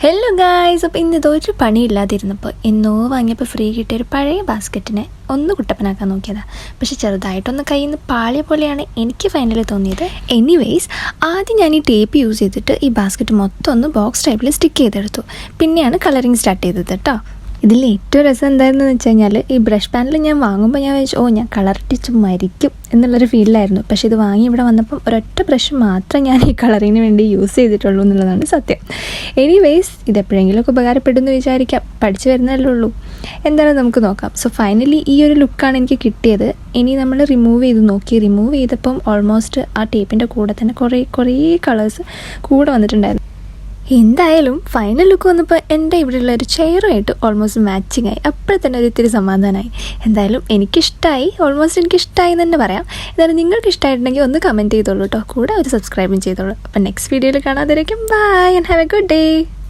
Hello guys, അപ്പോൾ ഇന്ന് ഇതൊരു പണിയില്ലാതിരുന്നപ്പോൾ എന്നോ വാങ്ങിയപ്പോൾ ഫ്രീ കിട്ടിയൊരു പഴയ ബാസ്ക്കറ്റിനെ ഒന്ന് കുട്ടപ്പനാക്കാൻ നോക്കിയതാണ്. പക്ഷെ ചെറുതായിട്ടൊന്ന് കയ്യിൽ നിന്ന് പാളിയ പോലെയാണ് എനിക്ക് ഫൈനലി തോന്നിയത്. എനിവേയ്സ്, ആദ്യം ഞാൻ ഈ ടേപ്പ് യൂസ് ചെയ്തിട്ട് ഈ ബാസ്ക്കറ്റ് മൊത്തം ഒന്ന് ബോക്സ് ടൈപ്പിൽ സ്റ്റിക്ക് ചെയ്തെടുത്തു. പിന്നെയാണ് കളറിങ് സ്റ്റാർട്ട് ചെയ്തത് കേട്ടോ. ഇതിൽ ഏറ്റവും രസം എന്തായിരുന്നു വെച്ച് കഴിഞ്ഞാൽ, ഈ ബ്രഷ് പാനൽ ഞാൻ വാങ്ങുമ്പോൾ ഞാൻ വെച്ചു ഞാൻ കളറിട്ടിച്ച് മരിക്കും എന്നുള്ളൊരു ഫീലിലായിരുന്നു. പക്ഷേ ഇത് വാങ്ങി ഇവിടെ വന്നപ്പം ഒരൊറ്റ ബ്രഷ് മാത്രം ഞാൻ ഈ കളറിന് വേണ്ടി യൂസ് ചെയ്തിട്ടുള്ളൂ എന്നുള്ളതാണ് സത്യം. എനിവേയ്സ്, ഇതെപ്പോഴെങ്കിലുമൊക്കെ ഉപകാരപ്പെടുമെന്ന് വിചാരിക്കാം. പഠിച്ചു വരുന്നതല്ലേ ഉള്ളൂ. എന്തായാലും നമുക്ക് നോക്കാം. സോ ഫൈനലി ഈ ഒരു ലുക്കാണ് എനിക്ക് കിട്ടിയത്. ഇനി നമ്മൾ റിമൂവ് ചെയ്ത് നോക്കി. റിമൂവ് ചെയ്തപ്പം ഓൾമോസ്റ്റ് ആ ടേപ്പിൻ്റെ കൂടെ തന്നെ കുറേ കളേഴ്സ് കൂടെ വന്നിട്ടുണ്ടായിരുന്നു. എന്തായാലും ഫൈനൽ ലുക്ക് വന്നപ്പോൾ എൻ്റെ ഇവിടെയുള്ള ഒരു ചെയറുമായിട്ട് ഓൾമോസ്റ്റ് മാച്ചിങ് ആയി. അപ്പോൾ തന്നെ ഒരു ഇത്തിരി സമാധാനമായി. എന്തായാലും എനിക്കിഷ്ടമായി, ഓൾമോസ്റ്റ് എനിക്കിഷ്ടമായി എന്ന് തന്നെ പറയാം. എന്തായാലും നിങ്ങൾക്ക് ഇഷ്ടമായിട്ടുണ്ടെങ്കിൽ ഒന്ന് കമൻറ്റ് ചെയ്തോളൂ കേട്ടോ. കൂടെ ഒരു സബ്സ്ക്രൈബും ചെയ്തോളൂ. അപ്പോൾ നെക്സ്റ്റ് വീഡിയോയിൽ കാണാതിരിക്കും. Bye and have a good day.